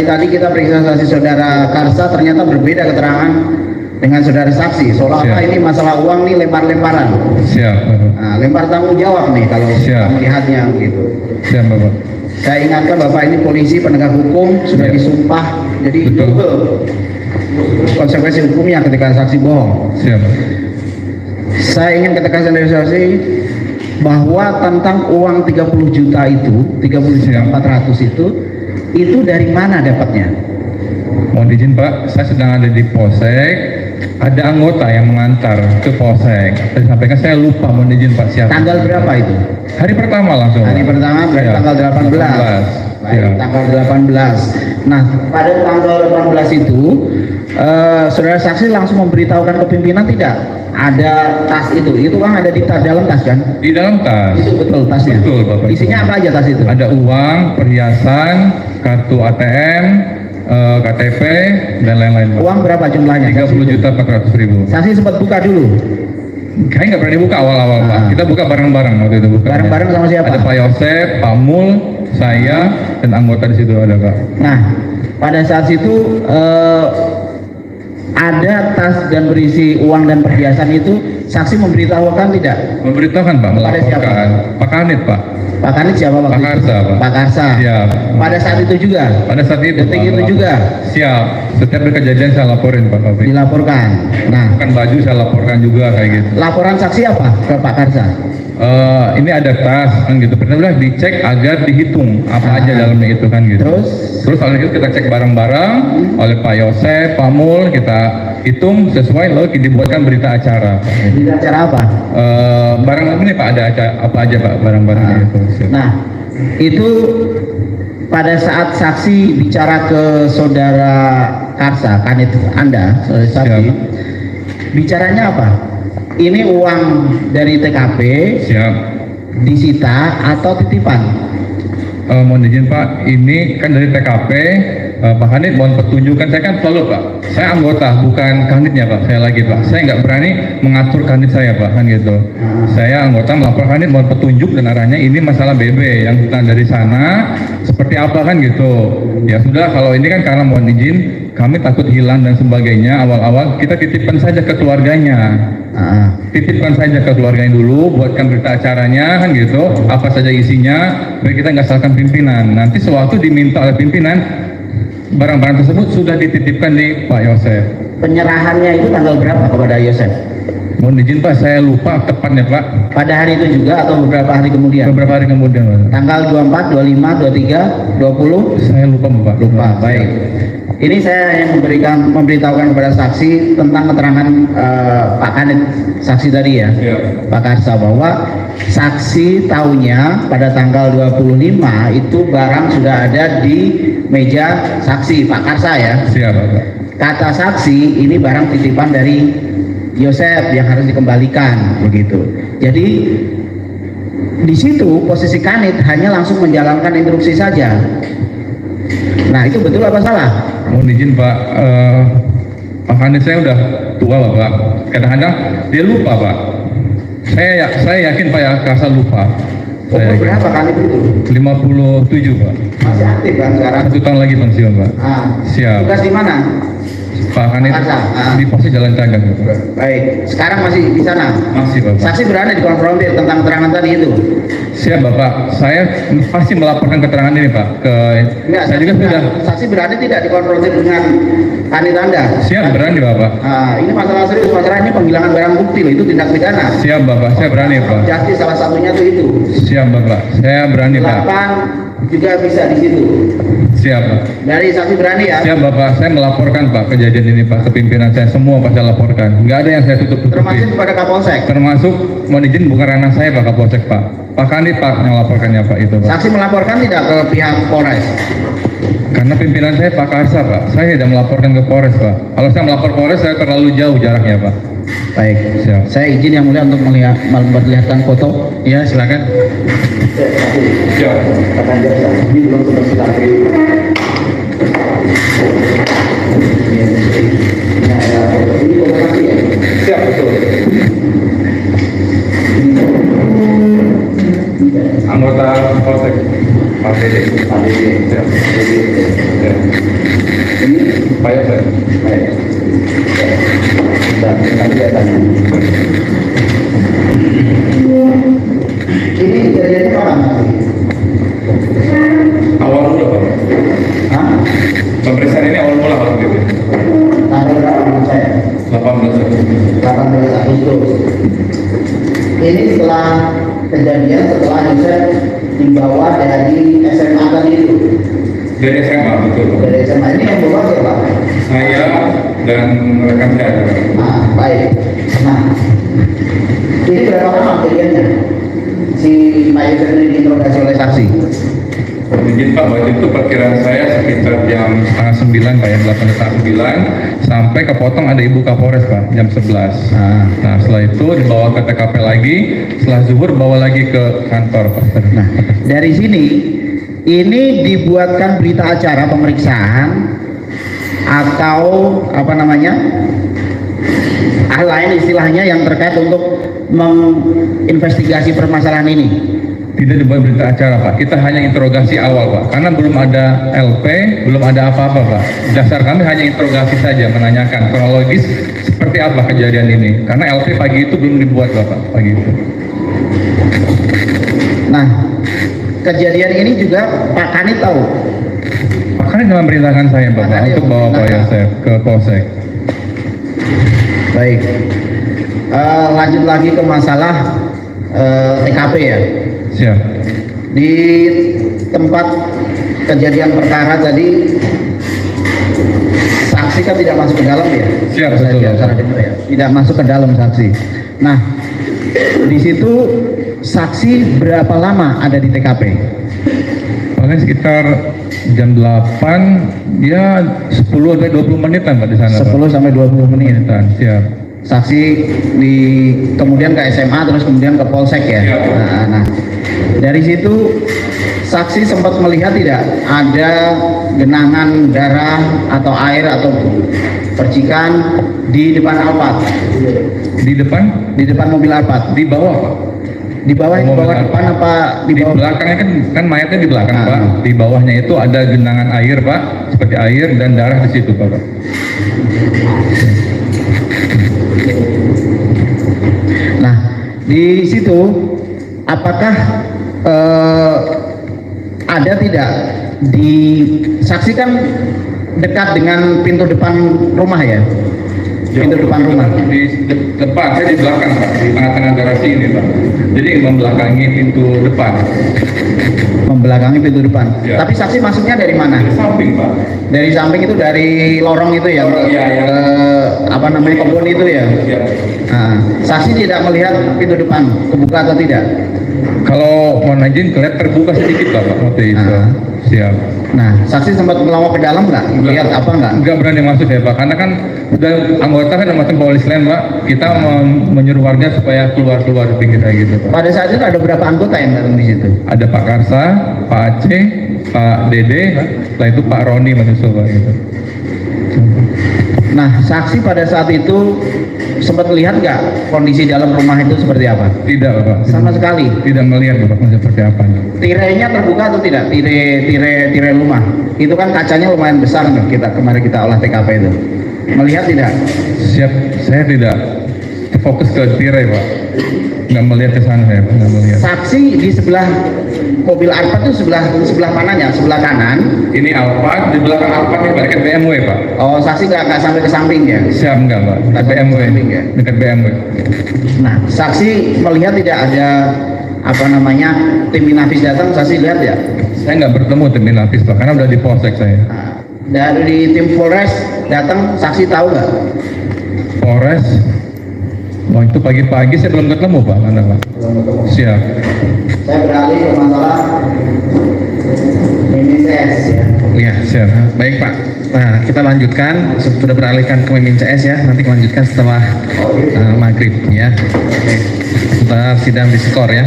Tadi kita periksa saksi saudara Karsa, ternyata berbeda keterangan dengan saudara saksi. Seolah-olah ini masalah uang nih lempar-lemparan. Siap, Bapak. Nah, lempar tanggung jawab nih kalau kita melihatnya gitu. Siap, Bapak. Saya ingatkan Bapak ini polisi penegak hukum, sudah disumpah, jadi double konsekuensi hukumnya ketika saksi bohong. Siap. Saya ingin ketegasan dari saksi bahwa tentang uang 30 juta itu, 30.400.000 itu dari mana dapatnya? Mohon izin Pak, saya sedang ada di Polsek, ada anggota yang mengantar ke Polsek. Saya sampaikan saya lupa, mohon izin Pak, siapa. Tanggal berapa itu? Hari pertama langsung. Hari pertama berarti Ya. tanggal 18. Baik, tanggal 18. Nah, pada tanggal 18 itu saudara saksi langsung memberitahukan ke pimpinan tidak? Ada tas itu kan ada di dalam tas kan? Di dalam tas. Itu betul tasnya? Betul Bapak. Isinya apa aja tas itu? Ada uang, perhiasan, kartu ATM, KTP, dan lain-lain Pak. Uang berapa jumlahnya? 30.400.000. Saksi sempat buka dulu? Kayaknya nggak pernah dibuka awal-awal Pak. Kita buka bareng-bareng waktu itu. Bareng-bareng sama siapa? Ada Pak Yosep, Pak Mul, saya, dan anggota di situ ada Pak. Nah, pada saat itu ada tas dan berisi uang dan perhiasan itu, saksi memberitahukan tidak? Memberitahukan Pak, melaporkan. Pak Kanit Pak. Pak Kanit siapa Pak? Pak Karsa Pak. Pak Karsa. Siap. Pada saat itu juga? Pada saat itu Detik Pak, itu juga? Siap. Setiap ada kejadian saya laporin Pak Taufik. Dilaporkan. Nah, Kan baju saya laporkan juga kayak gitu. laporan saksi apa ke Pak Karsa? Ini ada tas kan gitu. Pernah dicek agar dihitung apa aja dalamnya itu kan gitu. Terus oleh itu kita cek bareng-bareng oleh Pak Yosep, Pak Mul, kita hitung sesuai lalu dibuatkan berita acara. Berita acara apa? Barang ini Pak ada apa aja Pak barang-barang itu. Nah, itu pada saat saksi bicara ke saudara Karsa, Kanit Anda, saudara saksi, bicaranya apa? Ini uang dari TKP Siap. disita atau titipan? Mohon izin Pak, ini kan dari TKP. Pak Kanit mohon petunjukkan, saya kan selalu Pak, saya anggota bukan Kanitnya Pak, saya lagi Pak, saya nggak berani mengatur Kanit saya Pak, kan gitu. Saya anggota melapor Kanit, mohon petunjuk dan arahnya ini masalah BB yang kita dari sana seperti apa kan gitu. Ya sudah, kalau ini kan karena mohon izin kami takut hilang dan sebagainya, awal-awal kita titipkan saja ke keluarganya. Titipkan saja ke keluarganya dulu, buatkan berita acaranya kan gitu, apa saja isinya, biar kita nggak salahkan pimpinan. Nanti sewaktu diminta oleh pimpinan, barang-barang tersebut sudah dititipkan di Pak Yosef. Penyerahannya itu tanggal berapa kepada Yosef? Mohon izin Pak, saya lupa tepatnya Pak. Pada hari itu juga atau beberapa hari kemudian? Beberapa hari kemudian Pak. Tanggal 24, 25, 23, 20? Saya lupa Pak. Lupa, baik. Ini saya yang memberitahukan kepada saksi tentang keterangan Pak Kanit, saksi tadi ya, Pak Karsa, bahwa saksi tahunya pada tanggal 25 itu barang sudah ada di meja saksi Pak Karsa ya. Siap Pak. Kata saksi ini barang titipan dari Yosef yang harus dikembalikan begitu. Jadi di situ posisi Kanit hanya langsung menjalankan instruksi saja. Nah itu betul apa salah? Mohon izin Pak, Pak Kanit saya udah tua lah Pak. Kadang-kadang dia lupa Pak. Saya yakin Pak ya Karsa lupa. Umur berapa Kanit itu? 57 Pak. Masih aktif kan sekarang? 1 tahun lagi pensiun Pak. Siap. Tugas di mana? Pak Kanit di pos Jalan Cagak. Baik, sekarang masih di sana? Masih Bapak. Saksi berada dikonfrontir tentang keterangan tadi itu? Siap Bapak, saya pasti melaporkan keterangan ini Pak ke Enggak, saya juga sudah. Saksi berada tidak dikonfrontir dengan Kanit Anda? Siap, berani Bapak. Ini masalah serius, masalah ini penghilangan barang bukti loh, itu tindak pidana. Siap Bapak, saya berani Pak. Justice salah satunya tuh itu. Siap Bapak, saya berani Pak. 8 juga bisa di situ. Siap Pak. Dari saksi berani ya? Siap Bapak, saya melaporkan Pak kejadian ini Pak ke pimpinan saya, semua Pak saya laporkan. Nggak ada yang saya tutup-tutupi. Termasuk kepada Kapolsek? Termasuk, mohon izin bukan ranah saya Pak Kapolsek Pak. Pak Kanit Pak yang melaporkannya Pak itu Pak. Saksi melaporkan tidak ke pihak Polres? Karena pimpinan saya Pak Karsa Pak, saya tidak melaporkan ke Polres Pak. Kalau saya melapor Polres saya terlalu jauh jaraknya Pak. Baik, siap. Saya izin yang mulia untuk memperlihatkan foto. Iya silakan. Siap. Ini belum selesai. Siap, betul. Anggota Polsek Pak Dede. Pak Dede. Siap. Pak Yosef. Baik. Sudah kelihatan. Ini kejadiannya kapan? Awal mula Pak. Hah? Pemeriksaan ini awal mula Pak. Tanggal berapa menurut saya? 18. 18 Agustus. Ini setelah kejadian, setelah Yosef dibawa dari SMA tadi itu. Dari SMA betul Pak. Dari SMA ini yang bawa siapa? Saya dan rekan saya. Nah, baik. Nah, ini berapa lama kejadiannya? Si Pak Yosef ini diinterogasi oleh saksi. Izin Pak, waktu itu perkiraan saya sekitar jam setengah 9 Pak ya, 8:09 sampai kepotong ada Ibu Kapolres Pak, jam 11. Nah setelah itu dibawa ke TKP lagi, setelah zuhur bawa lagi ke kantor Pak. Nah, dari sini ini dibuatkan berita acara pemeriksaan atau apa namanya? Hal lain istilahnya yang terkait untuk menginvestigasi permasalahan ini. Tidak dibuat berita acara Pak, kita hanya interogasi awal Pak, karena belum ada LP, belum ada apa-apa Pak. Dasar kami hanya interogasi saja, menanyakan kronologis seperti apa kejadian ini, karena LP pagi itu belum dibuat Bapak, pagi itu. Nah, kejadian ini juga Pak Kanit tahu. Pak Kanit memerintahkan saya Bapak Pak Kanit untuk bawa Pak Yosef ke Polsek. Baik. Lanjut lagi ke masalah TKP ya. Siap. Di tempat kejadian perkara tadi saksi kan tidak masuk ke dalam ya. Siap, Saya betul. biasa dengar ya. Tidak masuk ke dalam saksi. Nah, di situ saksi berapa lama ada di TKP? Paling sekitar jam 8, ya 10 sampai 20 menitan Pak di sana 10 Pak. sampai 20 menit. Menitan, siap. Saksi kemudian ke SMA terus kemudian ke Polsek ya. Iya. Nah, dari situ saksi sempat melihat tidak ada genangan darah atau air atau percikan di depan Alphard, Di depan, di depan mobil Alphard, di bawah Pak. di bawah Mobil depan Alphard. apa di Di bawah? belakangnya kan mayatnya di belakang Ah. Pak. Di bawahnya itu ada genangan air Pak, seperti air dan darah di situ Pak. Nah, di situ apakah ada tidak di saksi kan dekat dengan pintu depan rumah ya? Pintu depan rumah. Di depan, saya di belakang Pak, di tengah-tengah garasi ini Pak. Jadi membelakangi pintu depan. Membelakangi pintu depan. Ya. Tapi saksi masuknya dari mana? Di samping Pak. Dari samping itu dari lorong itu ya? Lorong, iya, iya. Apa namanya kebun itu ya? Siap. Nah, saksi tidak melihat pintu depan kebuka atau tidak? Kalau mohon izin kelihatan terbuka sedikit Pak waktu itu. Ah. Siap. Nah, saksi sempat melawak ke dalam nggak? Lihat apa nggak? Enggak berani masuk ya Pak, karena kan udah anggota kan macam polis lain Pak. Kita menyuruh warga supaya keluar di pinggir kayak gitu Pak. Pada saat itu ada berapa anggota yang datang di situ? Ada Pak Karsa, Pak Aceh, Pak Dede, setelah itu Pak Roni menyusul Pak gitu. Nah, saksi pada saat itu sempat melihat nggak kondisi dalam rumah itu seperti apa? Tidak Pak. Sama sekali. Tidak melihat Bapak seperti apa. Tirainya terbuka atau tidak? Tirai rumah. Itu kan kacanya lumayan besar nih kemarin kita olah TKP itu. Melihat tidak? Siap, saya tidak fokus ke tirai Pak. Nggak melihat ke sana saya Pak, nggak melihat. Saksi di sebelah mobil Alphard itu sebelah mananya? Sebelah kanan. Ini Alphard, di belakang Alphard ini dekat BMW Pak. Oh, saksi nggak sampai ke samping ya? Siap enggak Pak, dekat BMW. Samping ya? Dekat BMW. Nah, saksi melihat tidak ada apa namanya tim Inafis datang? Saksi lihat ya? Saya nggak bertemu tim Inafis Pak, karena udah di Polsek saya. Nah, dari tim Polres datang, saksi tahu nggak? Polres, wah itu pagi-pagi saya belum ketemu Pak, mana Pak? Siap. Saya beralih ke masalah MICS ya. Iya, Siap. baik Pak. Nah, kita lanjutkan, sudah beralihkan ke Mimin CS ya. Nanti lanjutkan setelah maghrib ya. Oke. Setelah sidang diskor ya.